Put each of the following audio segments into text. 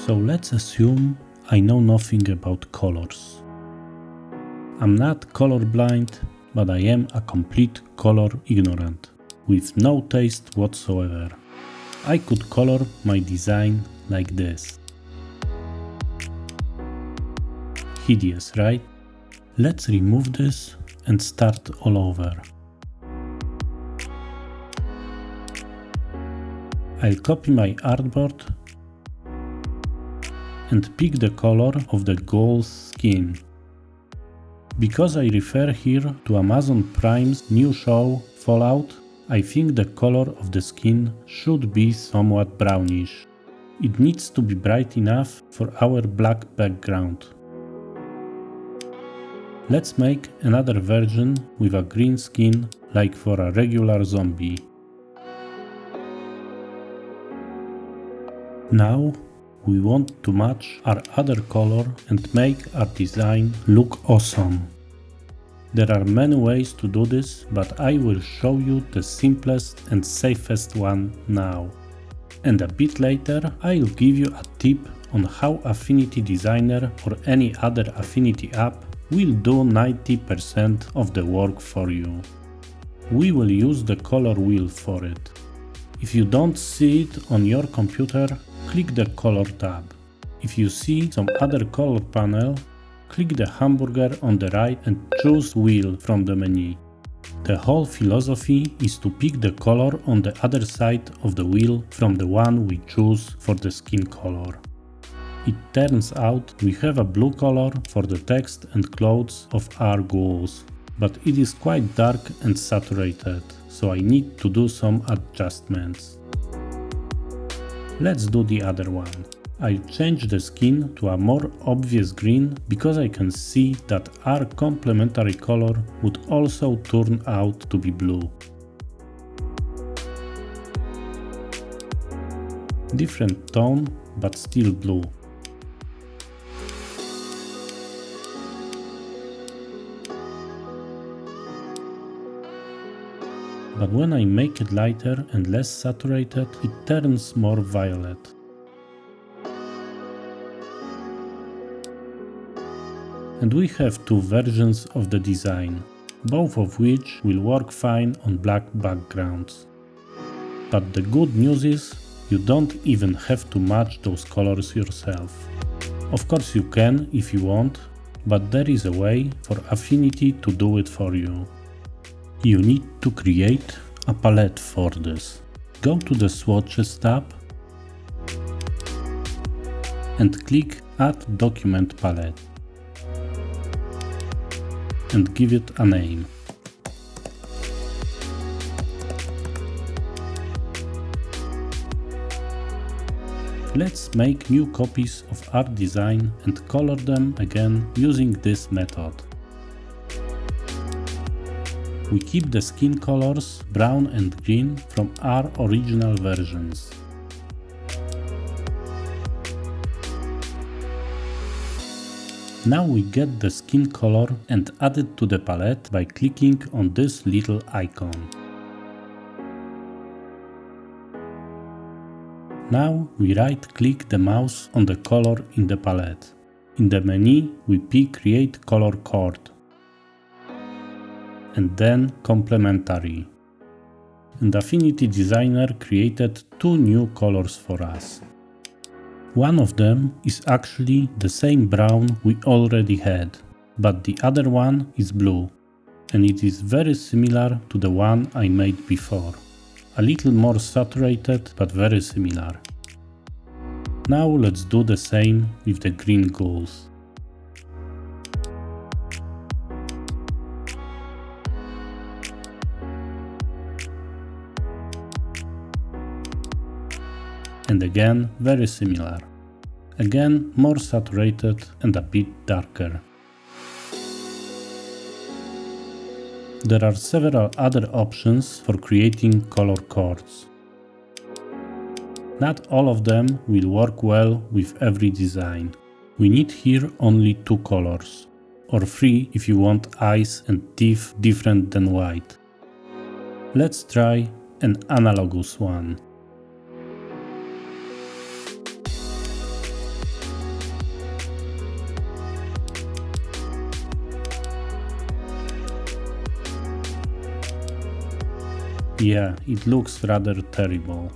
So let's assume I know nothing about colors. I'm not colorblind, but I am a complete color ignorant, with no taste whatsoever. I could color my design like this. Hideous, right? Let's remove this and start all over. I'll copy my artboard and pick the color of the ghoul's skin. Because I refer here to Amazon Prime's new show Fallout, I think the color of the skin should be somewhat brownish. It needs to be bright enough for our black background. Let's make another version with a green skin like for a regular zombie. Now we want to match our other color and make our design look awesome. There are many ways to do this, but I will show you the simplest and safest one now. And a bit later I'll give you a tip on how Affinity Designer or any other Affinity app will do 90% of the work for you. We will use the color wheel for it. If you don't see it on your computer, click the color tab. If you see some other color panel, click the hamburger on the right and choose wheel from the menu. The whole philosophy is to pick the color on the other side of the wheel from the one we choose for the skin color. It turns out we have a blue color for the text and clothes of our ghouls, but it is quite dark and saturated, so I need to do some adjustments. Let's do the other one. I'll change the skin to a more obvious green because I can see that our complementary color would also turn out to be blue. Different tone, but still blue. But when I make it lighter and less saturated, it turns more violet. And we have two versions of the design, both of which will work fine on black backgrounds. But the good news is, you don't even have to match those colors yourself. Of course you can if you want, but there is a way for Affinity to do it for you. You need to create a palette for this. Go to the Swatches tab and click Add Document Palette and give it a name. Let's make new copies of our design and color them again using this method. We keep the skin colors brown and green from our original versions. Now we get the skin color and add it to the palette by clicking on this little icon. Now we right-click the mouse on the color in the palette. In the menu we pick Create Color Chord and then Complementary. And Affinity Designer created two new colors for us. One of them is actually the same brown we already had, but the other one is blue, and it is very similar to the one I made before. A little more saturated, but very similar. Now let's do the same with the green ghouls. And again, very similar. Again, more saturated and a bit darker. There are several other options for creating color chords. Not all of them will work well with every design. We need here only two colors, or three if you want eyes and teeth different than white. Let's try an analogous one. Yeah, it looks rather terrible.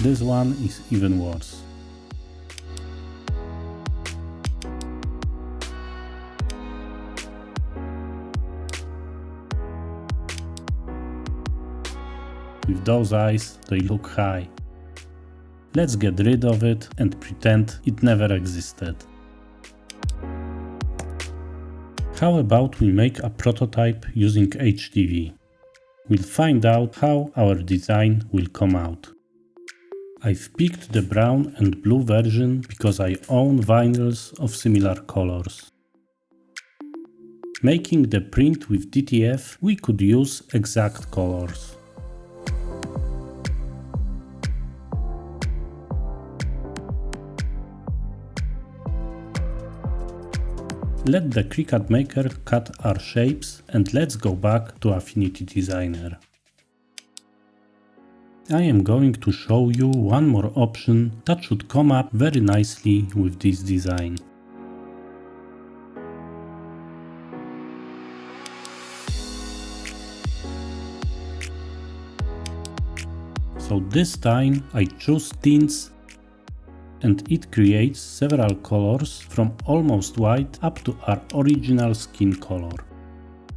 This one is even worse. With those eyes, they look high. Let's get rid of it and pretend it never existed. How about we make a prototype using HTV? We'll find out how our design will come out. I've picked the brown and blue version because I own vinyls of similar colors. Making the print with DTF, we could use exact colors. Let the Cricut Maker cut our shapes and let's go back to Affinity Designer. I am going to show you one more option that should come up very nicely with this design. So this time I choose tints and it creates several colors from almost white up to our original skin color.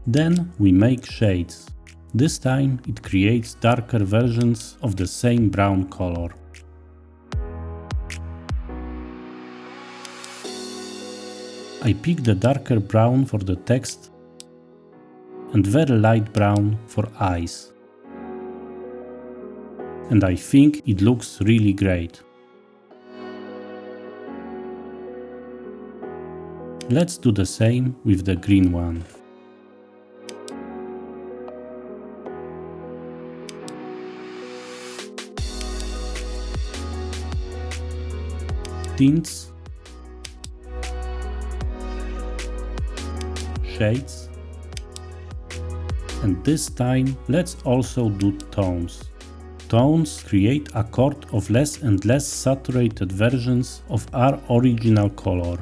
Then we make shades. This time it creates darker versions of the same brown color. I pick the darker brown for the text and very light brown for eyes. And I think it looks really great. Let's do the same with the green one. Tints, shades, and this time let's also do tones. Tones create a chord of less and less saturated versions of our original color.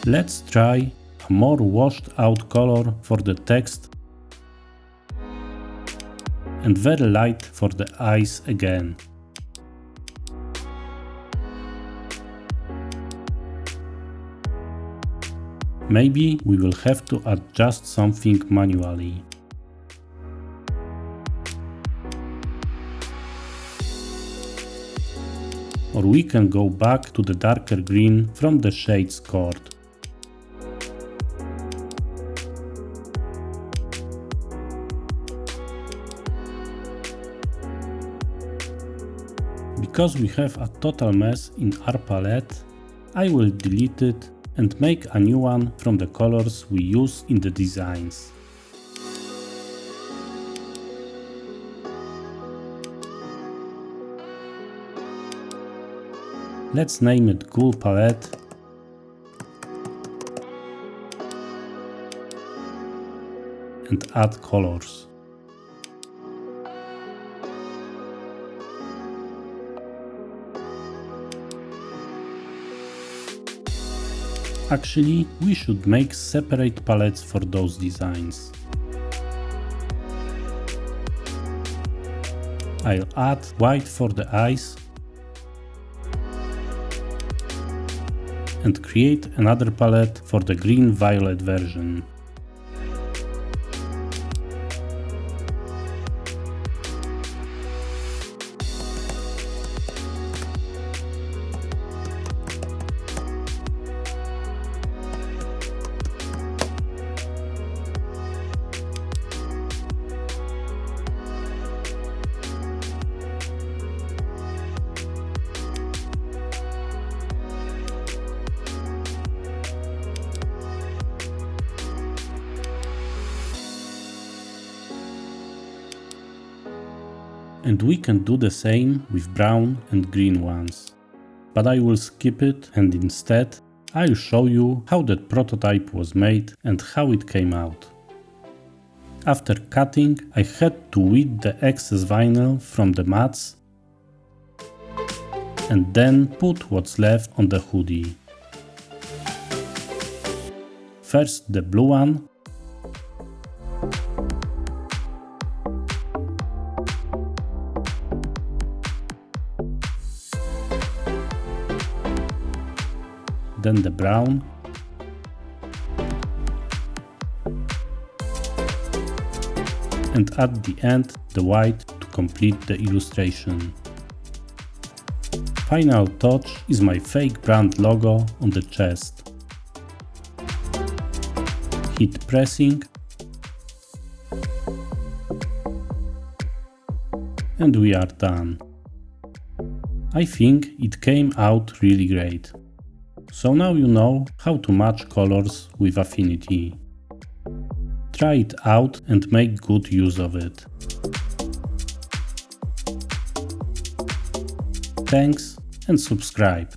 Let's try a more washed out color for the text and very light for the eyes again. Maybe we will have to adjust something manually. Or we can go back to the darker green from the shades chord. Because we have a total mess in our palette, I will delete it and make a new one from the colors we use in the designs. Let's name it Ghoul Palette and add colors. Actually, we should make separate palettes for those designs. I'll add white for the eyes and create another palette for the green-violet version. And we can do the same with brown and green ones. But I will skip it and instead I'll show you how that prototype was made and how it came out. After cutting, I had to weed the excess vinyl from the mats and then put what's left on the hoodie. First the blue one, then the brown, and at the end the white to complete the illustration. Final touch is my fake brand logo on the chest. Hit pressing and we are done. I think it came out really great. So now you know how to match colors with Affinity. Try it out and make good use of it. Thanks and subscribe.